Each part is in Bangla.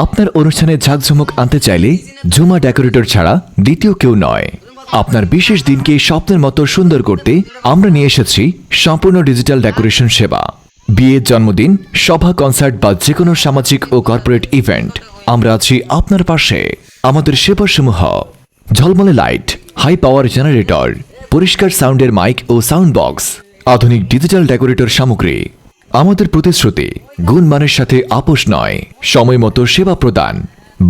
আপনার অনুষ্ঠানে ঝাঁকঝমক আনতে চাইলে ঝুমা ডেকোরেটর ছাড়া দ্বিতীয় কেউ নয়। আপনার বিশেষ দিনকে স্বপ্নের মতো সুন্দর করতে আমরা নিয়ে এসেছি সম্পূর্ণ ডিজিটাল ডেকোরেশন সেবা। বিয়ের, জন্মদিন, সভা, কনসার্ট বা যে কোনো সামাজিক ও কর্পোরেট ইভেন্ট, আমরা আছি আপনার পাশে। আমাদের সেবাসমূহ: ঝলমলে লাইট, হাই পাওয়ার জেনারেটর, পরিষ্কার সাউন্ডের মাইক ও সাউন্ড বক্স, আধুনিক ডিজিটাল ডেকোরেটর সামগ্রী। আমাদের প্রতিশ্রুতি গুণমানের সাথে আপোষ নয়, সময় মতো সেবা প্রদান,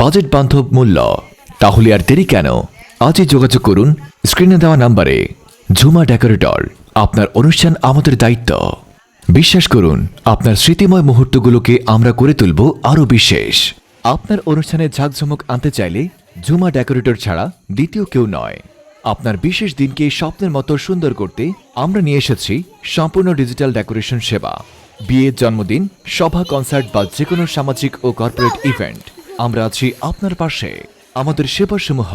বাজেট বান্ধব মূল্য। তাহলে আর দেরি কেন? আজই যোগাযোগ করুন স্ক্রিনে দেওয়া নম্বরে। ঝুমা ডেকোরেটর, আপনার অনুষ্ঠান আমাদের দায়িত্ব। বিশ্বাস করুন, আপনার স্মৃতিময় মুহূর্তগুলোকে আমরা করে তুলব আরও বিশেষ। আপনার অনুষ্ঠানে ঝাঁকঝমক আনতে চাইলে ঝুমা ডেকোরেটর ছাড়া দ্বিতীয় কেউ নয়। আপনার বিশেষ দিনকে স্বপ্নের মতো সুন্দর করতে আমরা নিয়ে এসেছি সম্পূর্ণ ডিজিটাল ডেকোরেশন সেবা। বিয়ের, জন্মদিন, সভা, কনসার্ট বা যে কোনো সামাজিক ও কর্পোরেট ইভেন্ট, আমরা আছি আপনার পাশে। আমাদের সেবাসমূহ: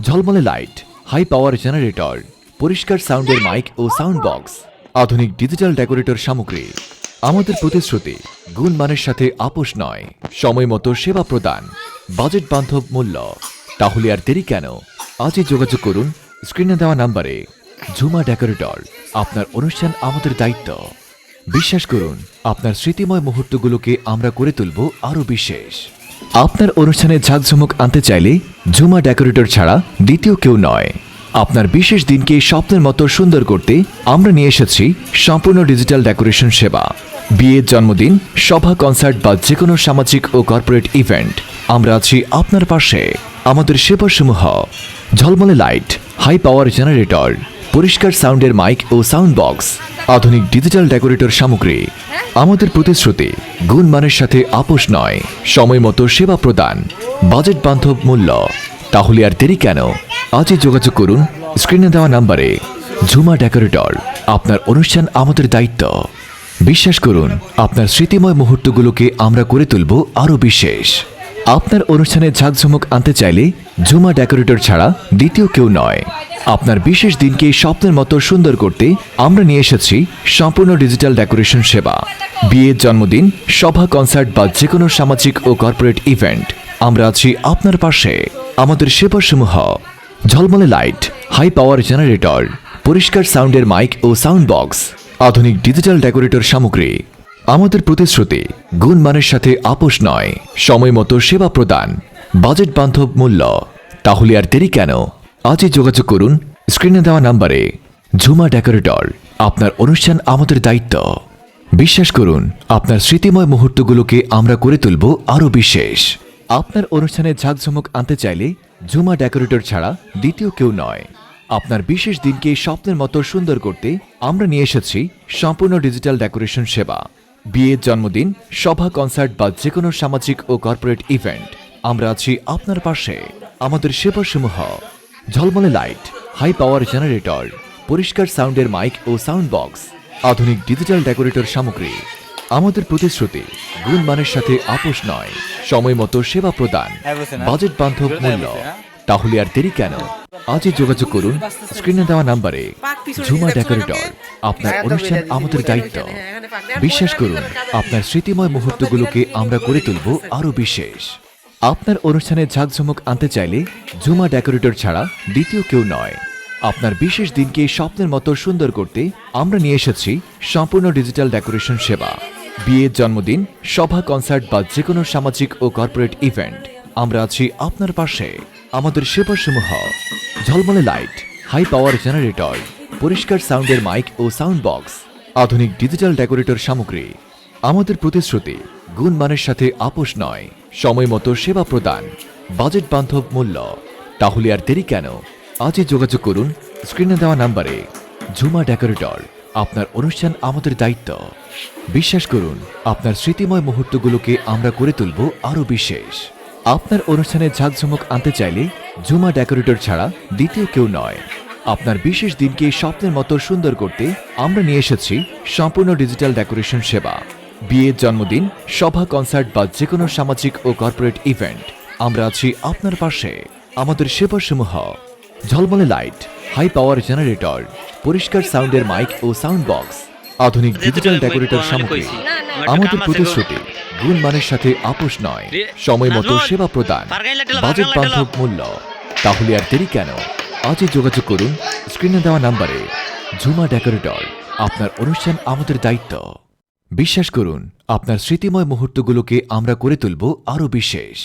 ঝলমলে লাইট, হাই পাওয়ার জেনারেটর, পরিষ্কার সাউন্ডের মাইক ও সাউন্ড বক্স, আধুনিক ডিজিটাল ডেকোরেটর সামগ্রী। আমাদের প্রতিশ্রুতি গুণমানের সাথে আপোষ নয়, সময় মতো সেবা প্রদান, বাজেট বান্ধব মূল্য। তাহলে আর দেরি কেন? আজই যোগাযোগ করুন স্ক্রিনে দেওয়া নম্বরে। ঝুমা ডেকোরেটর, আপনার অনুষ্ঠান আমাদের দায়িত্ব। বিশ্বাস করুন, আপনার স্মৃতিময় মুহূর্তগুলোকে আমরা করে তুলব আরও বিশেষ। আপনার অনুষ্ঠানে ঝাঁকঝমক আনতে চাইলে ঝুমা ডেকোরেটর ছাড়া দ্বিতীয় কেউ নয়। আপনার বিশেষ দিনকে স্বপ্নের মতো সুন্দর করতে আমরা নিয়ে এসেছি সম্পূর্ণ ডিজিটাল ডেকোরেশন সেবা। বিয়ের, জন্মদিন, সভা, কনসার্ট বা যে কোনো সামাজিক ও কর্পোরেট ইভেন্ট, আমরা আছি আপনার পাশে। আমাদের সেবাসমূহ: ঝলমলে লাইট, হাই পাওয়ার জেনারেটর, পরিষ্কার সাউন্ডের মাইক ও সাউন্ড বক্স, আধুনিক ডিজিটাল ডেকোরেটর সামগ্রী। আমাদের প্রতিশ্রুতি গুণমানের সাথে আপোষ নয়, সময় মতো সেবা প্রদান, বাজেট বান্ধব মূল্য। তাহলে আর দেরি কেন? আজই যোগাযোগ করুন স্ক্রিনে দেওয়া নম্বরে। ঝুমা ডেকোরেটর, আপনার অনুষ্ঠান আমাদের দায়িত্ব। বিশ্বাস করুন, আপনার স্মৃতিময় মুহূর্তগুলোকে আমরা করে তুলব আরও বিশেষ। আপনার অনুষ্ঠানে ঝাঁকঝমক আনতে চাইলে ঝুমা ডেকোরেটর ছাড়া দ্বিতীয় কেউ নয়। আপনার বিশেষ দিনকে স্বপ্নের মতো সুন্দর করতে আমরা নিয়ে এসেছি সম্পূর্ণ ডিজিটাল ডেকোরেশন সেবা। বিয়ের, জন্মদিন, সভা, কনসার্ট বা যে কোনো সামাজিক ও কর্পোরেট ইভেন্ট, আমরা আছি আপনার পাশে। আমাদের সেবাসমূহ: ঝলমলে লাইট, হাই পাওয়ার জেনারেটর, পরিষ্কার সাউন্ডের মাইক ও সাউন্ড বক্স, আধুনিক ডিজিটাল ডেকোরেটর সামগ্রী। আমাদের প্রতিশ্রুতি গুণমানের সাথে আপোষ নয়, সময় মতো সেবা প্রদান, বাজেট বান্ধব মূল্য। তাহলে আর দেরি কেন? আজই যোগাযোগ করুন স্ক্রিনে দেওয়া নম্বরে। ঝুমা ডেকোরেটর, আপনার অনুষ্ঠান আমাদের দায়িত্ব। বিশ্বাস করুন, আপনার স্মৃতিময় মুহূর্তগুলোকে আমরা করে তুলব আরও বিশেষ। আপনার অনুষ্ঠানে ঝাঁকঝমক আনতে চাইলে ঝুমা ডেকোরেটর ছাড়া দ্বিতীয় কেউ নয়। আপনার বিশেষ দিনকে স্বপ্নের মতো সুন্দর করতে আমরা নিয়ে এসেছি সম্পূর্ণ ডিজিটাল ডেকোরেশন সেবা। বিয়ের, জন্মদিন, সভা, কনসার্ট বা যে কোনো সামাজিক ও কর্পোরেট ইভেন্ট, আমরা আছি আপনার পাশে। আমাদের সেবাসমূহ: ঝলমলে লাইট, হাই পাওয়ার জেনারেটর, পরিষ্কার সাউন্ডের মাইক ও সাউন্ড বক্স, আধুনিক ডিজিটাল ডেকোরেটর সামগ্রী। আমাদের প্রতিশ্রুতি গুণমানের সাথে আপোষ নয়, সময় মতো সেবা প্রদান, বাজেট বান্ধব মূল্য। তাহলে আর দেরি কেন? আজই যোগাযোগ করুন স্ক্রিনে দেওয়া নম্বরে। ঝুমা ডেকোরেটর, আপনার অনুষ্ঠান আমাদের দায়িত্ব। বিশ্বাস করুন, আপনার স্মৃতিময় মুহূর্তগুলোকে আমরা করে তুলব আরও বিশেষ। আপনার অনুষ্ঠানে ঝাঁকঝমক আনতে চাইলে ঝুমা ডেকোরেটর ছাড়া দ্বিতীয় কেউ নয়। আপনার বিশেষ দিনকে স্বপ্নের মতো সুন্দর করতে আমরা নিয়ে এসেছি সম্পূর্ণ ডিজিটাল ডেকোরেশন সেবা। বিয়ের, জন্মদিন, সভা, কনসার্ট বা যে কোনো সামাজিক ও কর্পোরেট ইভেন্ট, আমরা আছি আপনার পাশে। আমাদের সেবাসমূহ: ঝলমলে লাইট, হাই পাওয়ার জেনারেটর, পরিষ্কার সাউন্ডের মাইক ও সাউন্ড বক্স, আধুনিক ডিজিটাল ডেকোরেটর সামগ্রী। আমাদের প্রতিশ্রুতি গুণমানের সাথে আপোষ নয়, সময় মতো সেবা প্রদান, বাজেট বান্ধব মূল্য। তাহলে আর দেরি কেন? আজই যোগাযোগ করুন স্ক্রিনে দেওয়া নম্বরে। ঝুমা ডেকোরেটর, আপনার অনুষ্ঠান আমাদের দায়িত্ব। বিশ্বাস করুন, আপনার স্মৃতিময় মুহূর্তগুলোকে আমরা করে তুলব আরও বিশেষ। আপনার অনুষ্ঠানে ঝাঁকঝমক আনতে চাইলে ঝুমা ডেকোরেটর ছাড়া দ্বিতীয় কেউ নয়। আপনার বিশেষ দিনকে স্বপ্নের মতো সুন্দর করতে আমরা নিয়ে এসেছি সম্পূর্ণ ডিজিটাল ডেকোরেশন সেবা। বিয়ের, জন্মদিন, সভা, কনসার্ট বা যে কোনো সামাজিক ও কর্পোরেট ইভেন্ট, আমরা আছি আপনার পাশে। আমাদের সেবাসমূহ: ঝলমলে লাইট, হাই পাওয়ার জেনারেটর, পরিষ্কার সাউন্ডের মাইক ও সাউন্ড বক্স, আধুনিক ডিজিটাল ডেকোরেটর সামগ্রী। আমাদের প্রতিশ্রুতি গুণমানের সাথে আপোষ নয়, সময় মতো সেবা প্রদান, বাজেট বান্ধব মূল্য। তাহলে আর দেরি কেন? আজই যোগাযোগ করুন স্ক্রিনে দেওয়া নম্বরে। ঝুমা ডেকোরেটর, আপনার অনুষ্ঠান আমাদের দায়িত্ব। বিশ্বাস করুন, আপনার স্মৃতিময় মুহূর্তগুলোকে আমরা করে তুলব আরও বিশেষ।